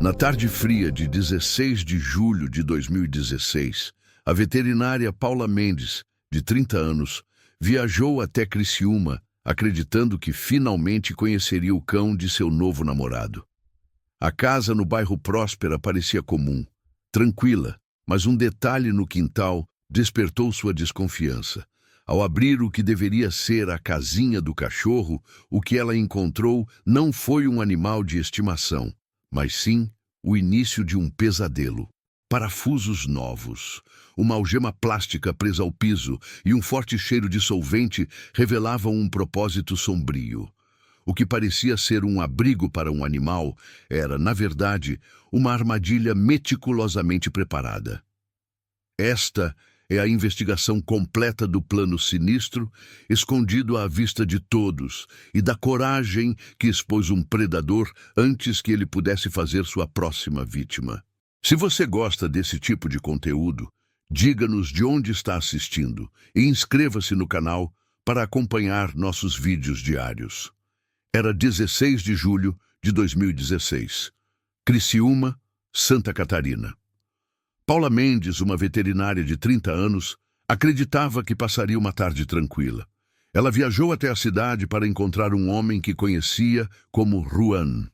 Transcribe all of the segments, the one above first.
Na tarde fria de 16 de julho de 2016, a veterinária Paula Mendes, de 30 anos, viajou até Criciúma, acreditando que finalmente conheceria o cão de seu novo namorado. A casa no bairro Próspera parecia comum, tranquila, mas um detalhe no quintal despertou sua desconfiança. Ao abrir o que deveria ser a casinha do cachorro, o que ela encontrou não foi um animal de estimação, mas sim o início de um pesadelo. Parafusos novos, uma algema plástica presa ao piso e um forte cheiro de solvente revelavam um propósito sombrio. O que parecia ser um abrigo para um animal era, na verdade, uma armadilha meticulosamente preparada. Esta é a investigação completa do plano sinistro, escondido à vista de todos, e da coragem que expôs um predador antes que ele pudesse fazer sua próxima vítima. Se você gosta desse tipo de conteúdo, diga-nos de onde está assistindo e inscreva-se no canal para acompanhar nossos vídeos diários. Era 16 de julho de 2016. Criciúma, Santa Catarina. Paula Mendes, uma veterinária de 30 anos, acreditava que passaria uma tarde tranquila. Ela viajou até a cidade para encontrar um homem que conhecia como Juan.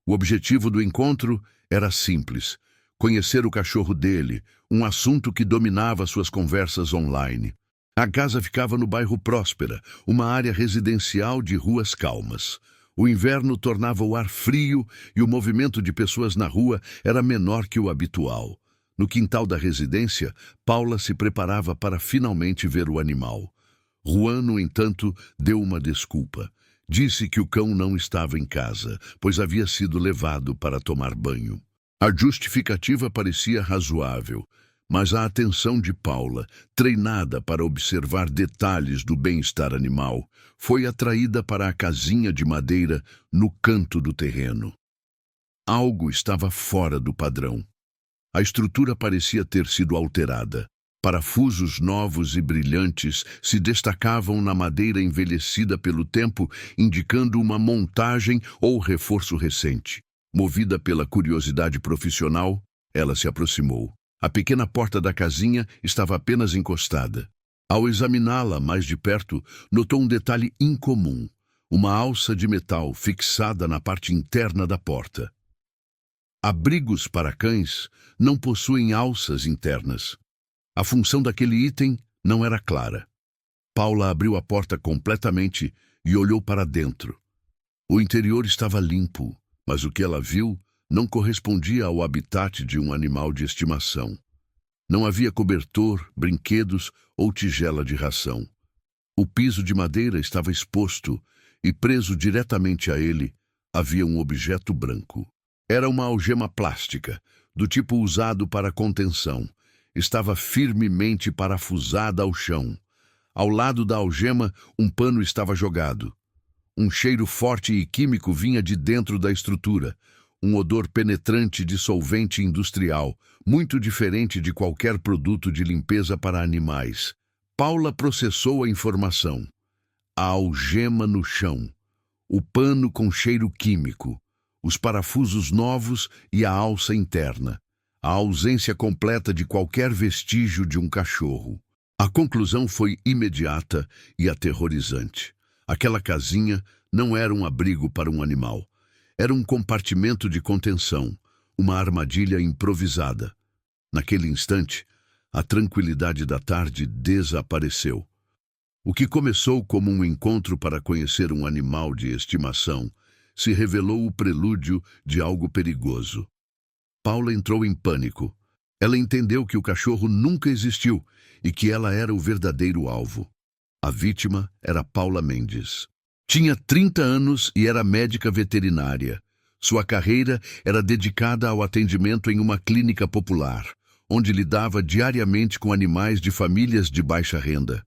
O objetivo do encontro era simples: conhecer o cachorro dele, um assunto que dominava suas conversas online. A casa ficava no bairro Próspera, uma área residencial de ruas calmas. O inverno tornava o ar frio e o movimento de pessoas na rua era menor que o habitual. No quintal da residência, Paula se preparava para finalmente ver o animal. Juan, no entanto, deu uma desculpa. Disse que o cão não estava em casa, pois havia sido levado para tomar banho. A justificativa parecia razoável, mas a atenção de Paula, treinada para observar detalhes do bem-estar animal, foi atraída para a casinha de madeira no canto do terreno. Algo estava fora do padrão. A estrutura parecia ter sido alterada. Parafusos novos e brilhantes se destacavam na madeira envelhecida pelo tempo, indicando uma montagem ou reforço recente. Movida pela curiosidade profissional, ela se aproximou. A pequena porta da casinha estava apenas encostada. Ao examiná-la mais de perto, notou um detalhe incomum: uma alça de metal fixada na parte interna da porta. Abrigos para cães não possuem alças internas. A função daquele item não era clara. Paula abriu a porta completamente e olhou para dentro. O interior estava limpo, mas o que ela viu não correspondia ao habitat de um animal de estimação. Não havia cobertor, brinquedos ou tigela de ração. O piso de madeira estava exposto e, preso diretamente a ele, havia um objeto branco. Era uma algema plástica, do tipo usado para contenção. Estava firmemente parafusada ao chão. Ao lado da algema, um pano estava jogado. Um cheiro forte e químico vinha de dentro da estrutura. Um odor penetrante de solvente industrial, muito diferente de qualquer produto de limpeza para animais. Paula processou a informação. A algema no chão, o pano com cheiro químico, os parafusos novos e a alça interna, a ausência completa de qualquer vestígio de um cachorro. A conclusão foi imediata e aterrorizante. Aquela casinha não era um abrigo para um animal. Era um compartimento de contenção, uma armadilha improvisada. Naquele instante, a tranquilidade da tarde desapareceu. O que começou como um encontro para conhecer um animal de estimação se revelou o prelúdio de algo perigoso. Paula entrou em pânico. Ela entendeu que o cachorro nunca existiu e que ela era o verdadeiro alvo. A vítima era Paula Mendes. Tinha 30 anos e era médica veterinária. Sua carreira era dedicada ao atendimento em uma clínica popular, onde lidava diariamente com animais de famílias de baixa renda.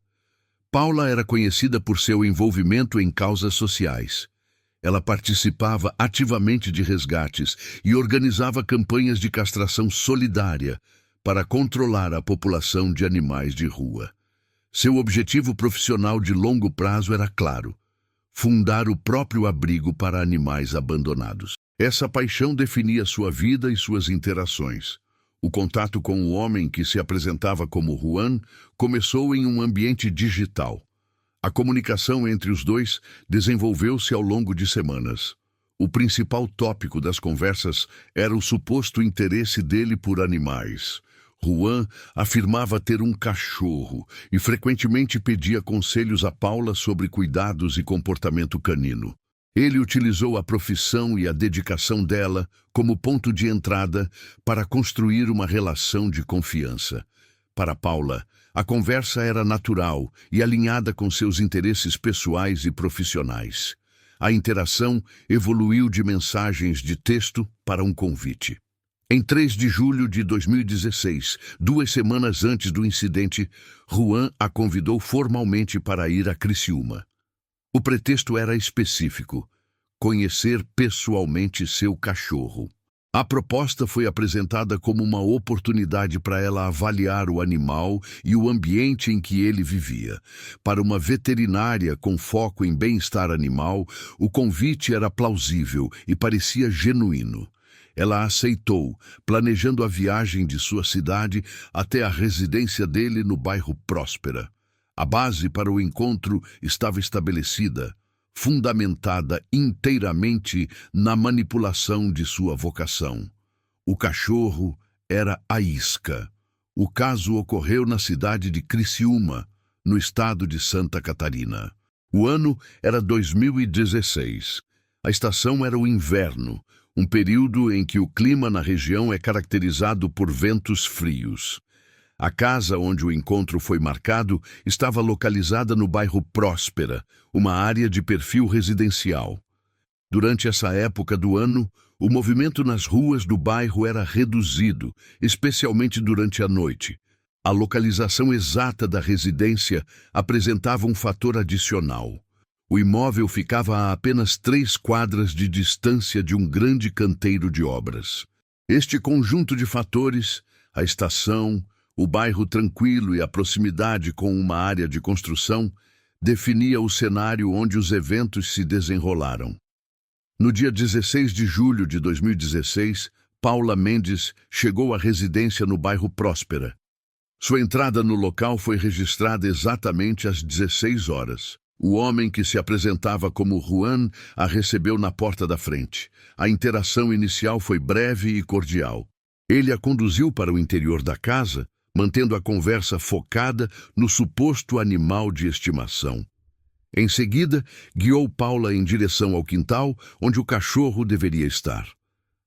Paula era conhecida por seu envolvimento em causas sociais. Ela participava ativamente de resgates e organizava campanhas de castração solidária para controlar a população de animais de rua. Seu objetivo profissional de longo prazo era claro: fundar o próprio abrigo para animais abandonados. Essa paixão definia sua vida e suas interações. O contato com o homem que se apresentava como Juan começou em um ambiente digital. A comunicação entre os dois desenvolveu-se ao longo de semanas. O principal tópico das conversas era o suposto interesse dele por animais. Juan afirmava ter um cachorro e frequentemente pedia conselhos a Paula sobre cuidados e comportamento canino. Ele utilizou a profissão e a dedicação dela como ponto de entrada para construir uma relação de confiança. Para Paula, a conversa era natural e alinhada com seus interesses pessoais e profissionais. A interação evoluiu de mensagens de texto para um convite. Em 3 de julho de 2016, 2 semanas antes do incidente, Juan a convidou formalmente para ir a Criciúma. O pretexto era específico: conhecer pessoalmente seu cachorro. A proposta foi apresentada como uma oportunidade para ela avaliar o animal e o ambiente em que ele vivia. Para uma veterinária com foco em bem-estar animal, o convite era plausível e parecia genuíno. Ela aceitou, planejando a viagem de sua cidade até a residência dele no bairro Próspera. A base para o encontro estava estabelecida, fundamentada inteiramente na manipulação de sua vocação. O cachorro era a isca. O caso ocorreu na cidade de Criciúma, no estado de Santa Catarina. O ano era 2016. A estação era o inverno, um período em que o clima na região é caracterizado por ventos frios. A casa onde o encontro foi marcado estava localizada no bairro Próspera, uma área de perfil residencial. Durante essa época do ano, o movimento nas ruas do bairro era reduzido, especialmente durante a noite. A localização exata da residência apresentava um fator adicional. O imóvel ficava a apenas 3 quadras de distância de um grande canteiro de obras. Este conjunto de fatores, a estação, o bairro tranquilo e a proximidade com uma área de construção, definia o cenário onde os eventos se desenrolaram. No dia 16 de julho de 2016, Paula Mendes chegou à residência no bairro Próspera. Sua entrada no local foi registrada exatamente às 16 horas. O homem que se apresentava como Juan a recebeu na porta da frente. A interação inicial foi breve e cordial. Ele a conduziu para o interior da casa, mantendo a conversa focada no suposto animal de estimação. Em seguida, guiou Paula em direção ao quintal, onde o cachorro deveria estar.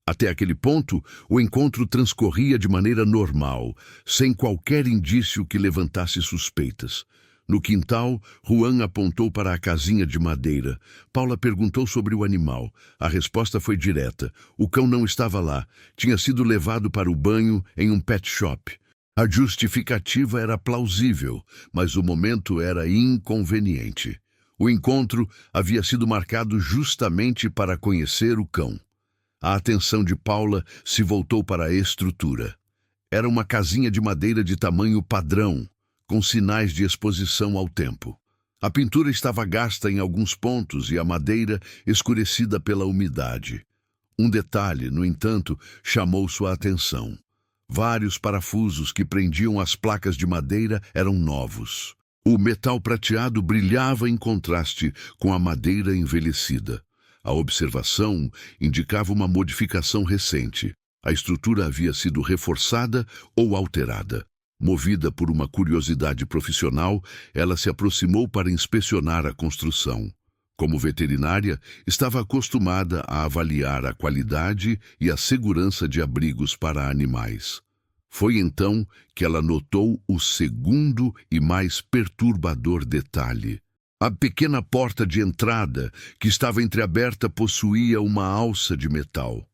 Até aquele ponto, o encontro transcorria de maneira normal, sem qualquer indício que levantasse suspeitas. No quintal, Juan apontou para a casinha de madeira. Paula perguntou sobre o animal. A resposta foi direta. O cão não estava lá. Tinha sido levado para o banho em um pet shop. A justificativa era plausível, mas o momento era inconveniente. O encontro havia sido marcado justamente para conhecer o cão. A atenção de Paula se voltou para a estrutura. Era uma casinha de madeira de tamanho padrão, com sinais de exposição ao tempo. A pintura estava gasta em alguns pontos e a madeira escurecida pela umidade. Um detalhe, no entanto, chamou sua atenção. Vários parafusos que prendiam as placas de madeira eram novos. O metal prateado brilhava em contraste com a madeira envelhecida. A observação indicava uma modificação recente. A estrutura havia sido reforçada ou alterada. Movida por uma curiosidade profissional, ela se aproximou para inspecionar a construção. Como veterinária, estava acostumada a avaliar a qualidade e a segurança de abrigos para animais. Foi então que ela notou o segundo e mais perturbador detalhe. A pequena porta de entrada, que estava entreaberta, possuía uma alça de metal.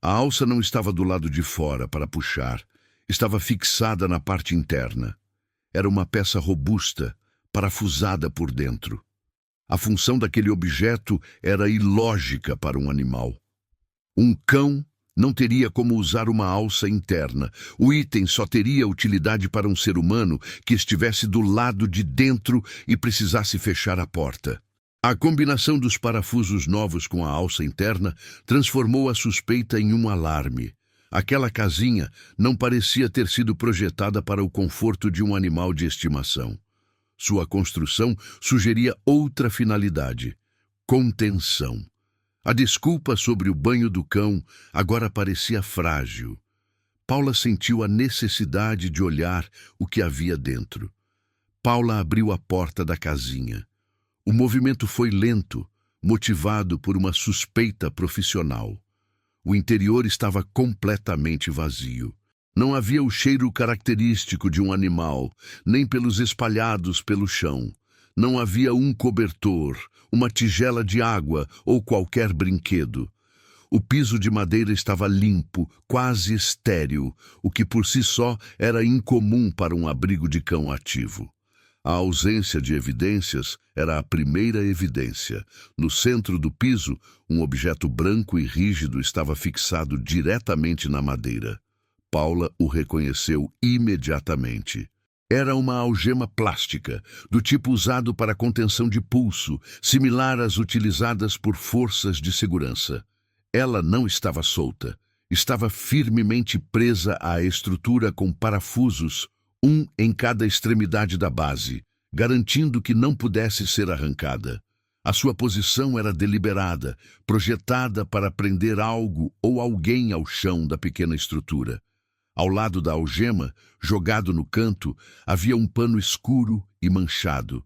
A alça não estava do lado de fora para puxar. Estava fixada na parte interna. Era uma peça robusta, parafusada por dentro. A função daquele objeto era ilógica para um animal. Um cão não teria como usar uma alça interna. O item só teria utilidade para um ser humano que estivesse do lado de dentro e precisasse fechar a porta. A combinação dos parafusos novos com a alça interna transformou a suspeita em um alarme. Aquela casinha não parecia ter sido projetada para o conforto de um animal de estimação. Sua construção sugeria outra finalidade: contenção. A desculpa sobre o banho do cão agora parecia frágil. Paula sentiu a necessidade de olhar o que havia dentro. Paula abriu a porta da casinha. O movimento foi lento, motivado por uma suspeita profissional. O interior estava completamente vazio. Não havia o cheiro característico de um animal, nem pelos espalhados pelo chão. Não havia um cobertor, uma tigela de água ou qualquer brinquedo. O piso de madeira estava limpo, quase estéril, o que por si só era incomum para um abrigo de cão ativo. A ausência de evidências era a primeira evidência. No centro do piso, um objeto branco e rígido estava fixado diretamente na madeira. Paula o reconheceu imediatamente. Era uma algema plástica, do tipo usado para contenção de pulso, similar às utilizadas por forças de segurança. Ela não estava solta. Estava firmemente presa à estrutura com parafusos, um em cada extremidade da base, garantindo que não pudesse ser arrancada. A sua posição era deliberada, projetada para prender algo ou alguém ao chão da pequena estrutura. Ao lado da algema, jogado no canto, havia um pano escuro e manchado.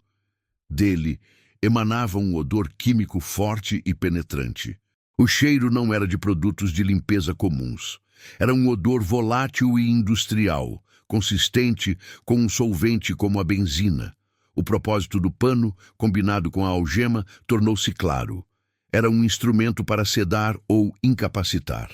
Dele emanava um odor químico forte e penetrante. O cheiro não era de produtos de limpeza comuns. Era um odor volátil e industrial, consistente com um solvente como a benzina. O propósito do pano, combinado com a algema, tornou-se claro. Era um instrumento para sedar ou incapacitar.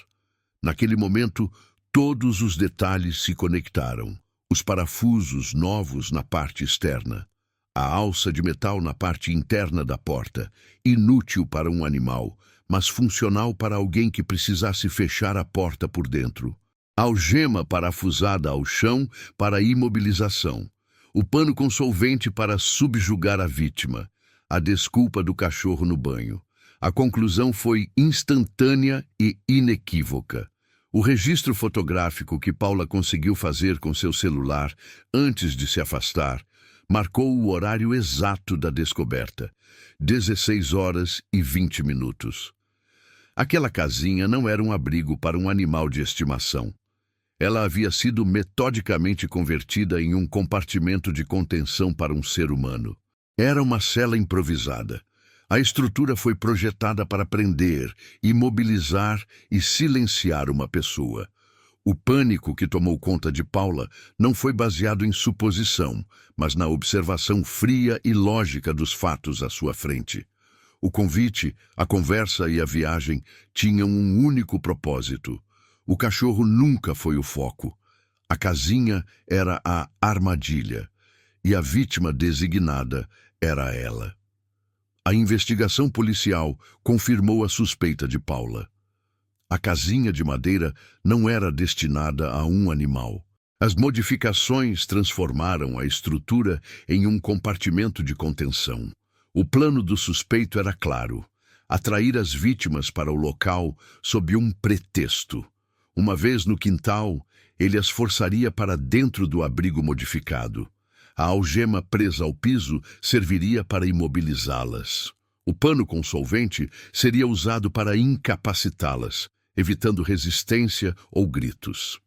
Naquele momento, todos os detalhes se conectaram. Os parafusos novos na parte externa. A alça de metal na parte interna da porta, inútil para um animal, mas funcional para alguém que precisasse fechar a porta por dentro. A algema parafusada ao chão para imobilização. O pano com solvente para subjugar a vítima. A desculpa do cachorro no banho. A conclusão foi instantânea e inequívoca. O registro fotográfico que Paula conseguiu fazer com seu celular antes de se afastar marcou o horário exato da descoberta, 16h20. Aquela casinha não era um abrigo para um animal de estimação. Ela havia sido metodicamente convertida em um compartimento de contenção para um ser humano. Era uma cela improvisada. A estrutura foi projetada para prender, imobilizar e silenciar uma pessoa. O pânico que tomou conta de Paula não foi baseado em suposição, mas na observação fria e lógica dos fatos à sua frente. O convite, a conversa e a viagem tinham um único propósito. O cachorro nunca foi o foco. A casinha era a armadilha, e a vítima designada era ela. A investigação policial confirmou a suspeita de Paula. A casinha de madeira não era destinada a um animal. As modificações transformaram a estrutura em um compartimento de contenção. O plano do suspeito era claro: atrair as vítimas para o local sob um pretexto. Uma vez no quintal, ele as forçaria para dentro do abrigo modificado. A algema presa ao piso serviria para imobilizá-las. O pano com solvente seria usado para incapacitá-las, evitando resistência ou gritos.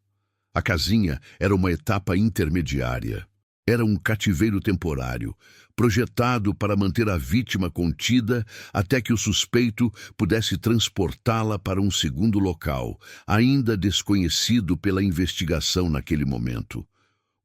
A casinha era uma etapa intermediária. Era um cativeiro temporário, projetado para manter a vítima contida até que o suspeito pudesse transportá-la para um segundo local, ainda desconhecido pela investigação naquele momento.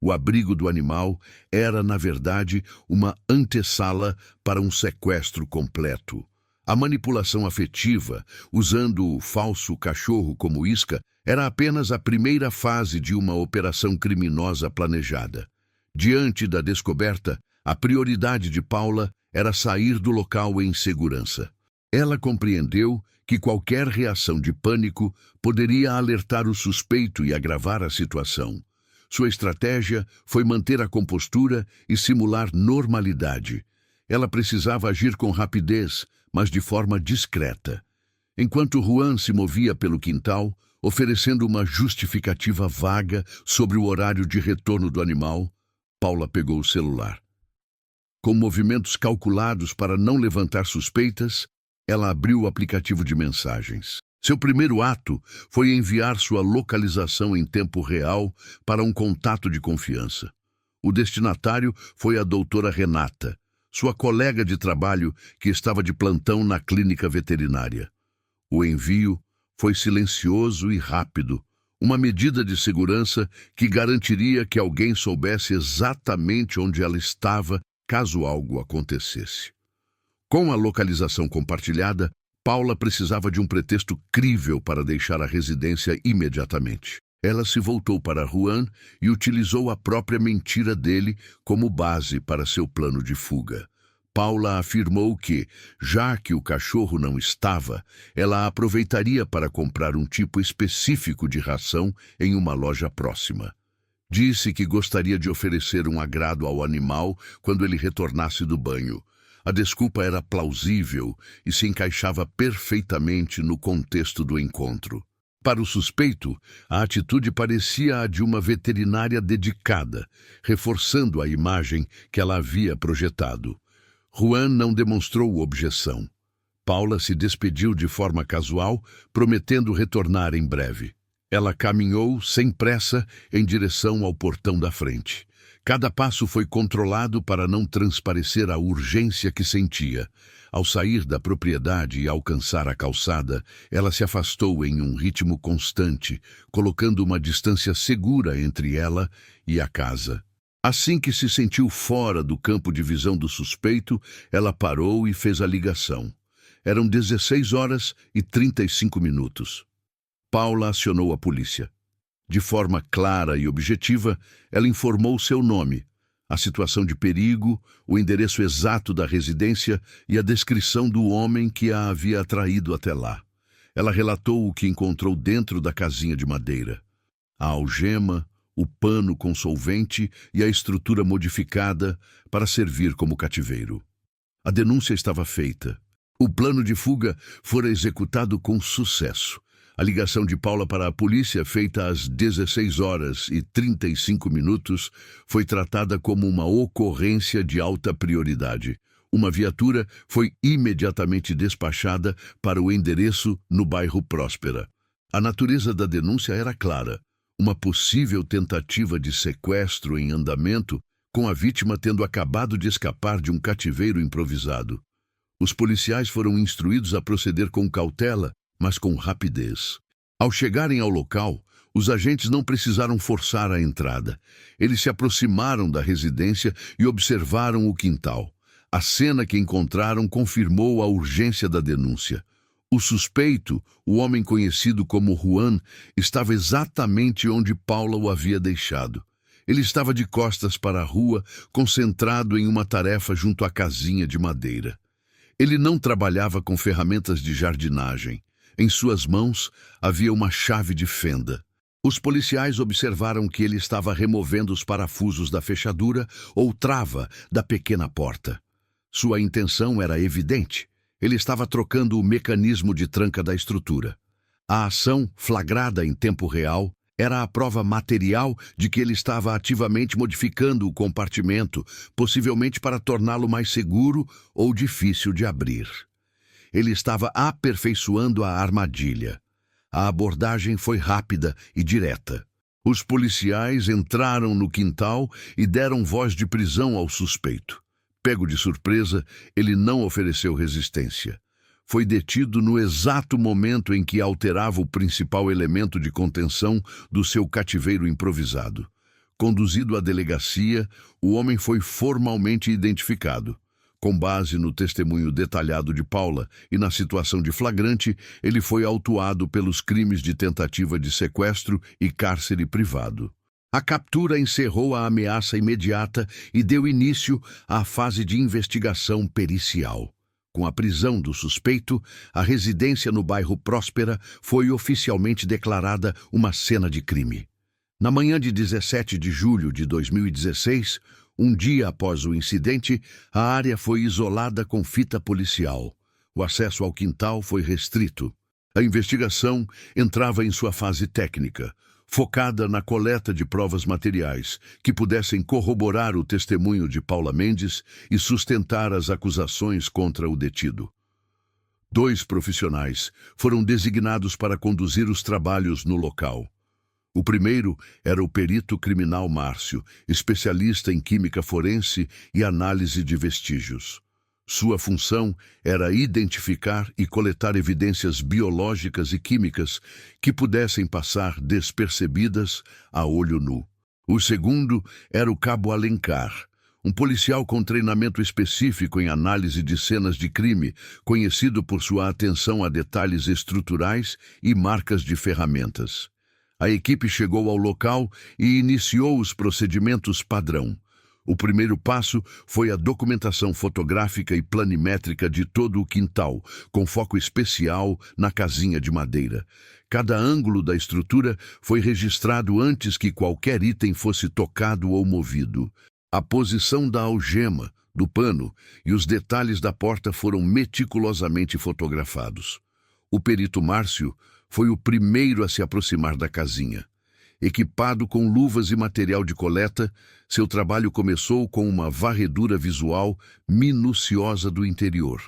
O abrigo do animal era, na verdade, uma antessala para um sequestro completo. A manipulação afetiva, usando o falso cachorro como isca, era apenas a primeira fase de uma operação criminosa planejada. Diante da descoberta, a prioridade de Paula era sair do local em segurança. Ela compreendeu que qualquer reação de pânico poderia alertar o suspeito e agravar a situação. Sua estratégia foi manter a compostura e simular normalidade, Ela precisava agir com rapidez, mas de forma discreta. Enquanto Juan se movia pelo quintal, oferecendo uma justificativa vaga sobre o horário de retorno do animal, Paula pegou o celular. Com movimentos calculados para não levantar suspeitas, ela abriu o aplicativo de mensagens. Seu primeiro ato foi enviar sua localização em tempo real para um contato de confiança. O destinatário foi a doutora Renata, sua colega de trabalho que estava de plantão na clínica veterinária. O envio foi silencioso e rápido, uma medida de segurança que garantiria que alguém soubesse exatamente onde ela estava caso algo acontecesse. Com a localização compartilhada, Paula precisava de um pretexto crível para deixar a residência imediatamente. Ela se voltou para Juan e utilizou a própria mentira dele como base para seu plano de fuga. Paula afirmou que, já que o cachorro não estava, ela aproveitaria para comprar um tipo específico de ração em uma loja próxima. Disse que gostaria de oferecer um agrado ao animal quando ele retornasse do banho. A desculpa era plausível e se encaixava perfeitamente no contexto do encontro. Para o suspeito, a atitude parecia a de uma veterinária dedicada, reforçando a imagem que ela havia projetado. Juan não demonstrou objeção. Paula se despediu de forma casual, prometendo retornar em breve. Ela caminhou, sem pressa, em direção ao portão da frente. Cada passo foi controlado para não transparecer a urgência que sentia. Ao sair da propriedade e alcançar a calçada, ela se afastou em um ritmo constante, colocando uma distância segura entre ela e a casa. Assim que se sentiu fora do campo de visão do suspeito, ela parou e fez a ligação. Eram 16h35. Paula acionou a polícia. De forma clara e objetiva, ela informou seu nome, a situação de perigo, o endereço exato da residência e a descrição do homem que a havia atraído até lá. Ela relatou o que encontrou dentro da casinha de madeira. A algema, o pano com solvente e a estrutura modificada para servir como cativeiro. A denúncia estava feita. O plano de fuga fora executado com sucesso. A ligação de Paula para a polícia, feita às 16h35, foi tratada como uma ocorrência de alta prioridade. Uma viatura foi imediatamente despachada para o endereço no bairro Próspera. A natureza da denúncia era clara. Uma possível tentativa de sequestro em andamento, com a vítima tendo acabado de escapar de um cativeiro improvisado. Os policiais foram instruídos a proceder com cautela, mas com rapidez. Ao chegarem ao local, os agentes não precisaram forçar a entrada. Eles se aproximaram da residência e observaram o quintal. A cena que encontraram confirmou a urgência da denúncia. O suspeito, o homem conhecido como Juan, estava exatamente onde Paula o havia deixado. Ele estava de costas para a rua, concentrado em uma tarefa junto à casinha de madeira. Ele não trabalhava com ferramentas de jardinagem. Em suas mãos havia uma chave de fenda. Os policiais observaram que ele estava removendo os parafusos da fechadura ou trava da pequena porta. Sua intenção era evidente. Ele estava trocando o mecanismo de tranca da estrutura. A ação, flagrada em tempo real, era a prova material de que ele estava ativamente modificando o compartimento, possivelmente para torná-lo mais seguro ou difícil de abrir. Ele estava aperfeiçoando a armadilha. A abordagem foi rápida e direta. Os policiais entraram no quintal e deram voz de prisão ao suspeito. Pego de surpresa, ele não ofereceu resistência. Foi detido no exato momento em que alterava o principal elemento de contenção do seu cativeiro improvisado. Conduzido à delegacia, o homem foi formalmente identificado. Com base no testemunho detalhado de Paula e na situação de flagrante, ele foi autuado pelos crimes de tentativa de sequestro e cárcere privado. A captura encerrou a ameaça imediata e deu início à fase de investigação pericial. Com a prisão do suspeito, a residência no bairro Próspera foi oficialmente declarada uma cena de crime. Na manhã de 17 de julho de 2016, Um dia após o incidente, a área foi isolada com fita policial. O acesso ao quintal foi restrito. A investigação entrava em sua fase técnica, focada na coleta de provas materiais que pudessem corroborar o testemunho de Paula Mendes e sustentar as acusações contra o detido. 2 profissionais foram designados para conduzir os trabalhos no local. O primeiro era o perito criminal Márcio, especialista em química forense e análise de vestígios. Sua função era identificar e coletar evidências biológicas e químicas que pudessem passar despercebidas a olho nu. O segundo era o cabo Alencar, um policial com treinamento específico em análise de cenas de crime, conhecido por sua atenção a detalhes estruturais e marcas de ferramentas. A equipe chegou ao local e iniciou os procedimentos padrão. O primeiro passo foi a documentação fotográfica e planimétrica de todo o quintal, com foco especial na casinha de madeira. Cada ângulo da estrutura foi registrado antes que qualquer item fosse tocado ou movido. A posição da algema, do pano e os detalhes da porta foram meticulosamente fotografados. O perito Márcio foi o primeiro a se aproximar da casinha. Equipado com luvas e material de coleta, seu trabalho começou com uma varredura visual minuciosa do interior.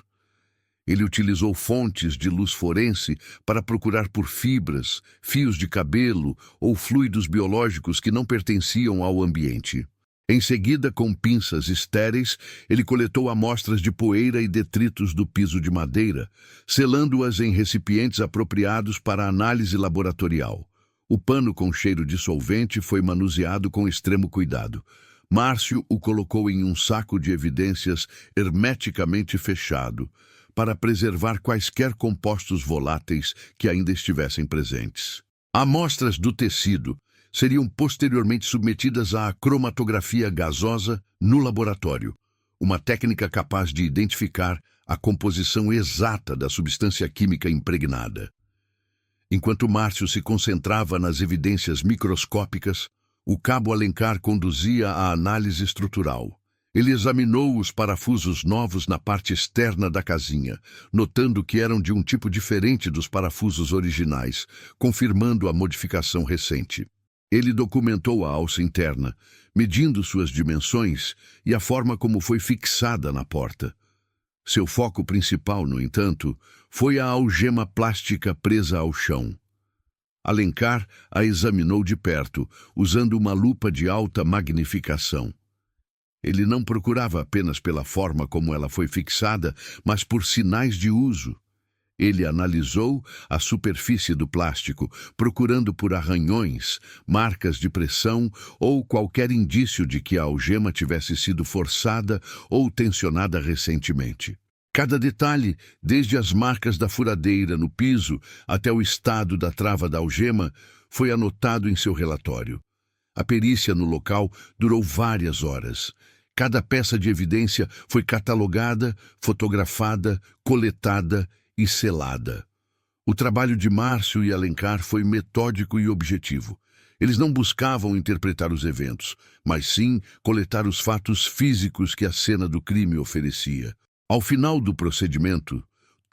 Ele utilizou fontes de luz forense para procurar por fibras, fios de cabelo ou fluidos biológicos que não pertenciam ao ambiente. Em seguida, com pinças estéreis, ele coletou amostras de poeira e detritos do piso de madeira, selando-as em recipientes apropriados para análise laboratorial. O pano com cheiro de solvente foi manuseado com extremo cuidado. Márcio o colocou em um saco de evidências hermeticamente fechado, para preservar quaisquer compostos voláteis que ainda estivessem presentes. Amostras do tecido seriam posteriormente submetidas à cromatografia gasosa no laboratório, uma técnica capaz de identificar a composição exata da substância química impregnada. Enquanto Márcio se concentrava nas evidências microscópicas, o cabo Alencar conduzia a análise estrutural. Ele examinou os parafusos novos na parte externa da casinha, notando que eram de um tipo diferente dos parafusos originais, confirmando a modificação recente. Ele documentou a alça interna, medindo suas dimensões e a forma como foi fixada na porta. Seu foco principal, no entanto, foi a algema plástica presa ao chão. Alencar a examinou de perto, usando uma lupa de alta magnificação. Ele não procurava apenas pela forma como ela foi fixada, mas por sinais de uso. Ele analisou a superfície do plástico, procurando por arranhões, marcas de pressão ou qualquer indício de que a algema tivesse sido forçada ou tensionada recentemente. Cada detalhe, desde as marcas da furadeira no piso até o estado da trava da algema, foi anotado em seu relatório. A perícia no local durou várias horas. Cada peça de evidência foi catalogada, fotografada, coletada e selada. O trabalho de Márcio e Alencar foi metódico e objetivo. Eles não buscavam interpretar os eventos, mas sim coletar os fatos físicos que a cena do crime oferecia. Ao final do procedimento,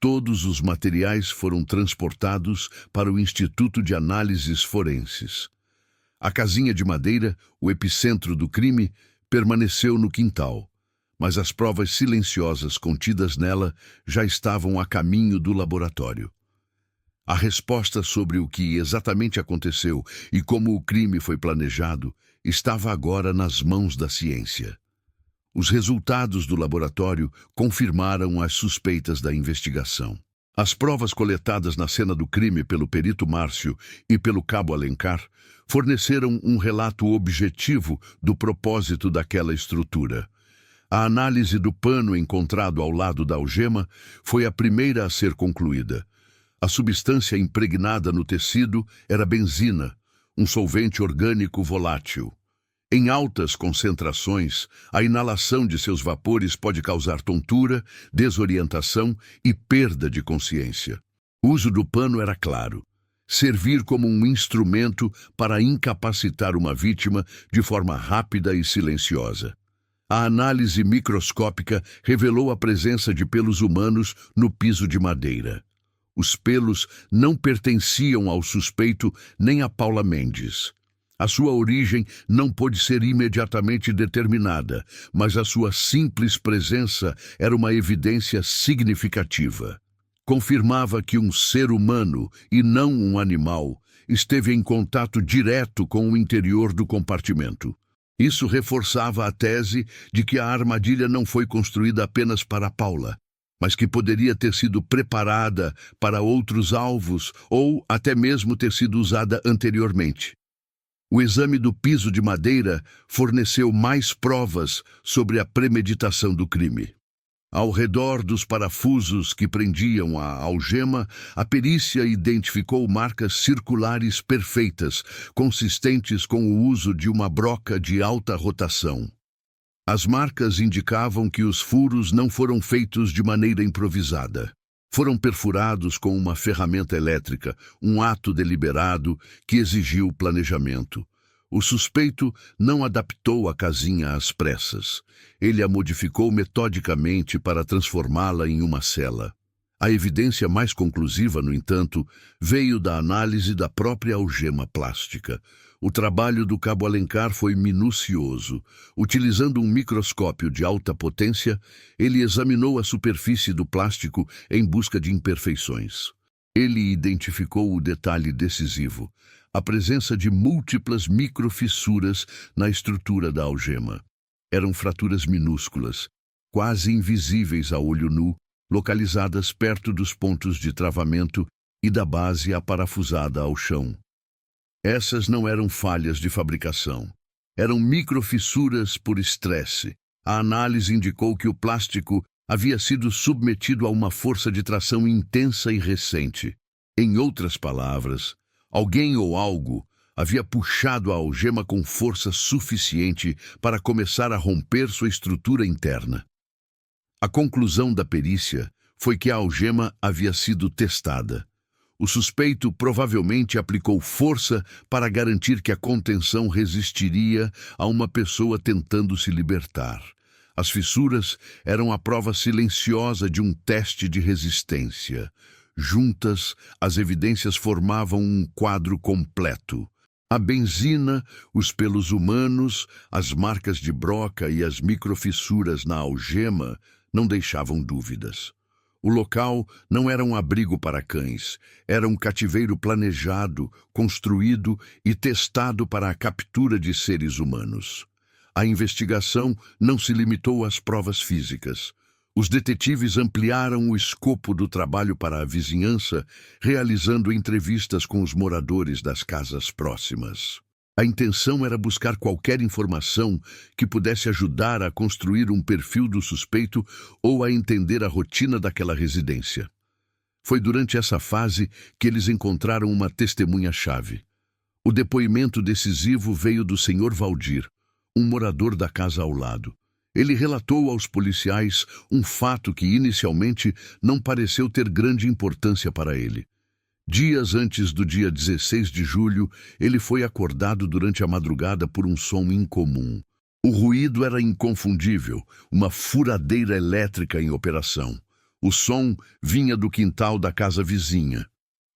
todos os materiais foram transportados para o Instituto de Análises Forenses. A casinha de madeira, o epicentro do crime, permaneceu no quintal, mas as provas silenciosas contidas nela já estavam a caminho do laboratório. A resposta sobre o que exatamente aconteceu e como o crime foi planejado estava agora nas mãos da ciência. Os resultados do laboratório confirmaram as suspeitas da investigação. As provas coletadas na cena do crime pelo perito Márcio e pelo cabo Alencar forneceram um relato objetivo do propósito daquela estrutura. A análise do pano encontrado ao lado da algema foi a primeira a ser concluída. A substância impregnada no tecido era benzina, um solvente orgânico volátil. Em altas concentrações, a inalação de seus vapores pode causar tontura, desorientação e perda de consciência. O uso do pano era claro: servir como um instrumento para incapacitar uma vítima de forma rápida e silenciosa. A análise microscópica revelou a presença de pelos humanos no piso de madeira. Os pelos não pertenciam ao suspeito nem a Paula Mendes. A sua origem não pôde ser imediatamente determinada, mas a sua simples presença era uma evidência significativa. Confirmava que um ser humano, e não um animal, esteve em contato direto com o interior do compartimento. Isso reforçava a tese de que a armadilha não foi construída apenas para Paula, mas que poderia ter sido preparada para outros alvos ou até mesmo ter sido usada anteriormente. O exame do piso de madeira forneceu mais provas sobre a premeditação do crime. Ao redor dos parafusos que prendiam a algema, a perícia identificou marcas circulares perfeitas, consistentes com o uso de uma broca de alta rotação. As marcas indicavam que os furos não foram feitos de maneira improvisada. Foram perfurados com uma ferramenta elétrica, um ato deliberado que exigiu planejamento. O suspeito não adaptou a casinha às pressas. Ele a modificou metodicamente para transformá-la em uma cela. A evidência mais conclusiva, no entanto, veio da análise da própria algema plástica. O trabalho do Cabo Alencar foi minucioso. Utilizando um microscópio de alta potência, ele examinou a superfície do plástico em busca de imperfeições. Ele identificou o detalhe decisivo: a presença de múltiplas microfissuras na estrutura da algema. Eram fraturas minúsculas, quase invisíveis a olho nu, localizadas perto dos pontos de travamento e da base aparafusada ao chão. Essas não eram falhas de fabricação. Eram microfissuras por estresse. A análise indicou que o plástico havia sido submetido a uma força de tração intensa e recente. Em outras palavras, alguém ou algo havia puxado a algema com força suficiente para começar a romper sua estrutura interna. A conclusão da perícia foi que a algema havia sido testada. O suspeito provavelmente aplicou força para garantir que a contenção resistiria a uma pessoa tentando se libertar. As fissuras eram a prova silenciosa de um teste de resistência. Juntas, as evidências formavam um quadro completo. A benzina, os pelos humanos, as marcas de broca e as microfissuras na algema não deixavam dúvidas. O local não era um abrigo para cães, era um cativeiro planejado, construído e testado para a captura de seres humanos. A investigação não se limitou às provas físicas. Os detetives ampliaram o escopo do trabalho para a vizinhança, realizando entrevistas com os moradores das casas próximas. A intenção era buscar qualquer informação que pudesse ajudar a construir um perfil do suspeito ou a entender a rotina daquela residência. Foi durante essa fase que eles encontraram uma testemunha-chave. O depoimento decisivo veio do Sr. Valdir, um morador da casa ao lado. Ele relatou aos policiais um fato que inicialmente não pareceu ter grande importância para ele. Dias antes do dia 16 de julho, ele foi acordado durante a madrugada por um som incomum. O ruído era inconfundível, uma furadeira elétrica em operação. O som vinha do quintal da casa vizinha.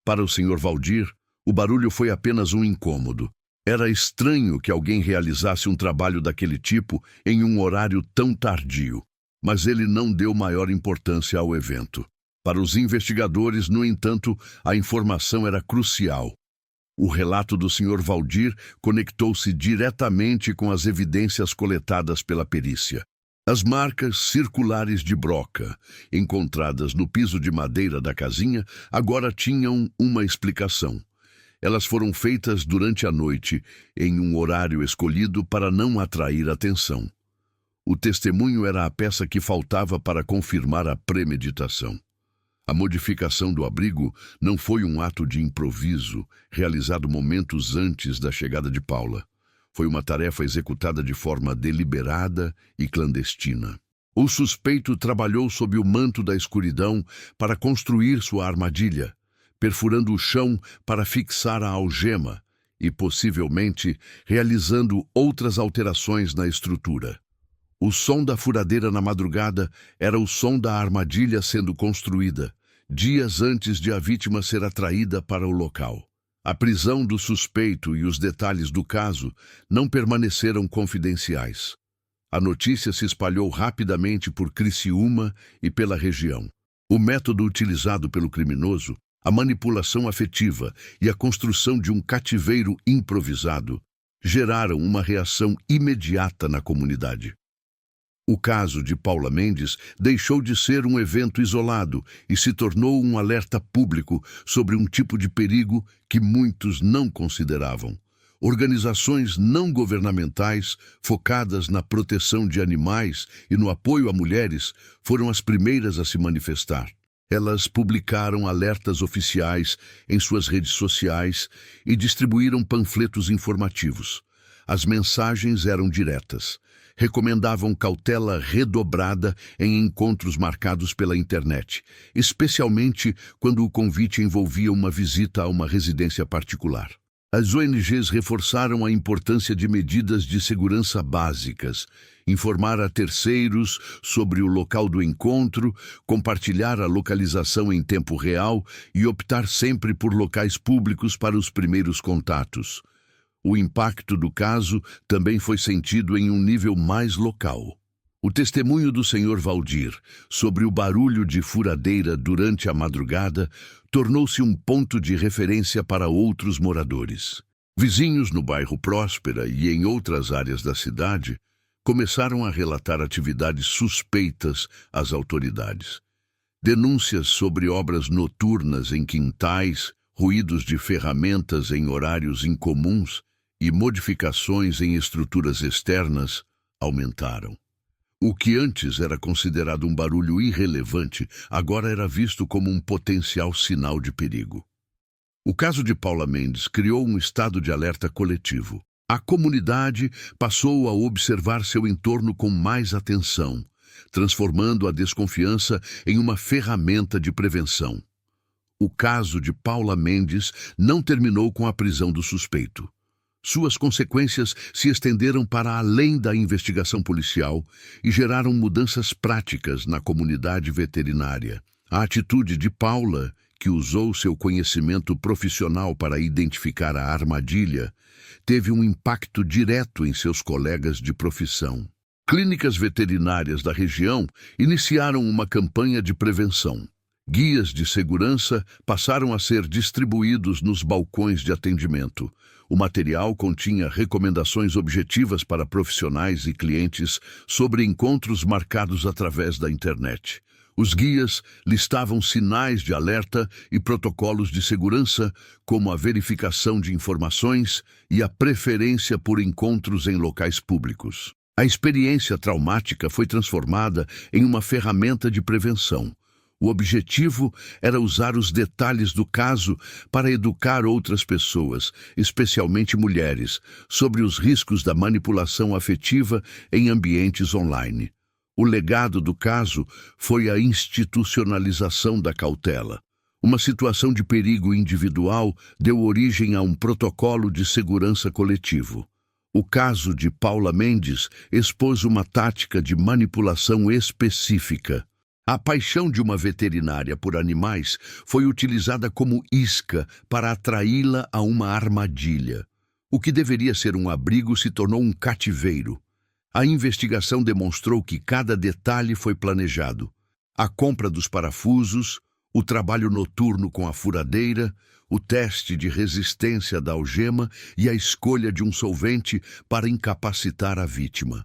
Para o Sr. Valdir, o barulho foi apenas um incômodo. Era estranho que alguém realizasse um trabalho daquele tipo em um horário tão tardio, mas ele não deu maior importância ao evento. Para os investigadores, no entanto, a informação era crucial. O relato do Sr. Valdir conectou-se diretamente com as evidências coletadas pela perícia. As marcas circulares de broca, encontradas no piso de madeira da casinha, agora tinham uma explicação. Elas foram feitas durante a noite, em um horário escolhido para não atrair atenção. O testemunho era a peça que faltava para confirmar a premeditação. A modificação do abrigo não foi um ato de improviso, realizado momentos antes da chegada de Paula. Foi uma tarefa executada de forma deliberada e clandestina. O suspeito trabalhou sob o manto da escuridão para construir sua armadilha, perfurando o chão para fixar a algema e, possivelmente, realizando outras alterações na estrutura. O som da furadeira na madrugada era o som da armadilha sendo construída, dias antes de a vítima ser atraída para o local. A prisão do suspeito e os detalhes do caso não permaneceram confidenciais. A notícia se espalhou rapidamente por Criciúma e pela região. O método utilizado pelo criminoso, a manipulação afetiva e a construção de um cativeiro improvisado, geraram uma reação imediata na comunidade. O caso de Paula Mendes deixou de ser um evento isolado e se tornou um alerta público sobre um tipo de perigo que muitos não consideravam. Organizações não governamentais focadas na proteção de animais e no apoio a mulheres foram as primeiras a se manifestar. Elas publicaram alertas oficiais em suas redes sociais e distribuíram panfletos informativos. As mensagens eram diretas. Recomendavam cautela redobrada em encontros marcados pela internet, especialmente quando o convite envolvia uma visita a uma residência particular. As ONGs reforçaram a importância de medidas de segurança básicas, informar a terceiros sobre o local do encontro, compartilhar a localização em tempo real e optar sempre por locais públicos para os primeiros contatos. O impacto do caso também foi sentido em um nível mais local. O testemunho do Sr. Valdir sobre o barulho de furadeira durante a madrugada tornou-se um ponto de referência para outros moradores. Vizinhos no bairro Próspera e em outras áreas da cidade começaram a relatar atividades suspeitas às autoridades. Denúncias sobre obras noturnas em quintais, ruídos de ferramentas em horários incomuns e modificações em estruturas externas aumentaram. O que antes era considerado um barulho irrelevante, agora era visto como um potencial sinal de perigo. O caso de Paula Mendes criou um estado de alerta coletivo. A comunidade passou a observar seu entorno com mais atenção, transformando a desconfiança em uma ferramenta de prevenção. O caso de Paula Mendes não terminou com a prisão do suspeito. Suas consequências se estenderam para além da investigação policial e geraram mudanças práticas na comunidade veterinária. A atitude de Paula, que usou seu conhecimento profissional para identificar a armadilha, teve um impacto direto em seus colegas de profissão. Clínicas veterinárias da região iniciaram uma campanha de prevenção. Guias de segurança passaram a ser distribuídos nos balcões de atendimento. O material continha recomendações objetivas para profissionais e clientes sobre encontros marcados através da internet. Os guias listavam sinais de alerta e protocolos de segurança, como a verificação de informações e a preferência por encontros em locais públicos. A experiência traumática foi transformada em uma ferramenta de prevenção. O objetivo era usar os detalhes do caso para educar outras pessoas, especialmente mulheres, sobre os riscos da manipulação afetiva em ambientes online. O legado do caso foi a institucionalização da cautela. Uma situação de perigo individual deu origem a um protocolo de segurança coletivo. O caso de Paula Mendes expôs uma tática de manipulação específica. A paixão de uma veterinária por animais foi utilizada como isca para atraí-la a uma armadilha. O que deveria ser um abrigo se tornou um cativeiro. A investigação demonstrou que cada detalhe foi planejado. A compra dos parafusos, o trabalho noturno com a furadeira, o teste de resistência da algema e a escolha de um solvente para incapacitar a vítima.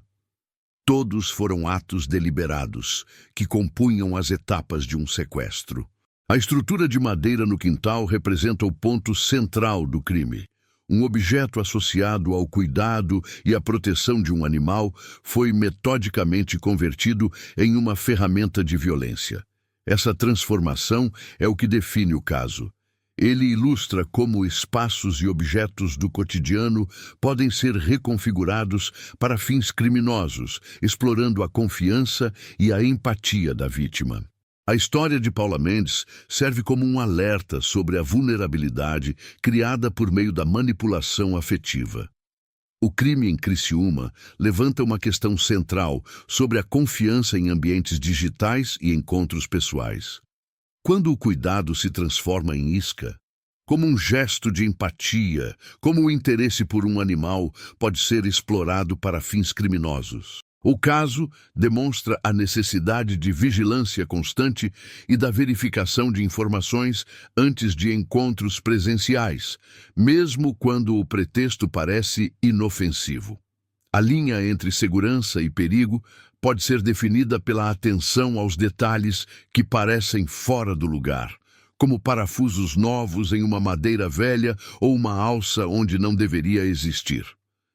Todos foram atos deliberados, que compunham as etapas de um sequestro. A estrutura de madeira no quintal representa o ponto central do crime. Um objeto associado ao cuidado e à proteção de um animal foi metodicamente convertido em uma ferramenta de violência. Essa transformação é o que define o caso. Ele ilustra como espaços e objetos do cotidiano podem ser reconfigurados para fins criminosos, explorando a confiança e a empatia da vítima. A história de Paula Mendes serve como um alerta sobre a vulnerabilidade criada por meio da manipulação afetiva. O crime em Criciúma levanta uma questão central sobre a confiança em ambientes digitais e encontros pessoais. Quando o cuidado se transforma em isca, como um gesto de empatia, como o interesse por um animal pode ser explorado para fins criminosos. O caso demonstra a necessidade de vigilância constante e da verificação de informações antes de encontros presenciais, mesmo quando o pretexto parece inofensivo. A linha entre segurança e perigo pode ser definida pela atenção aos detalhes que parecem fora do lugar, como parafusos novos em uma madeira velha ou uma alça onde não deveria existir.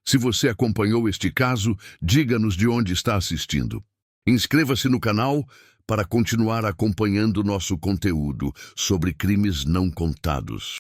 Se você acompanhou este caso, diga-nos de onde está assistindo. Inscreva-se no canal para continuar acompanhando nosso conteúdo sobre crimes não contados.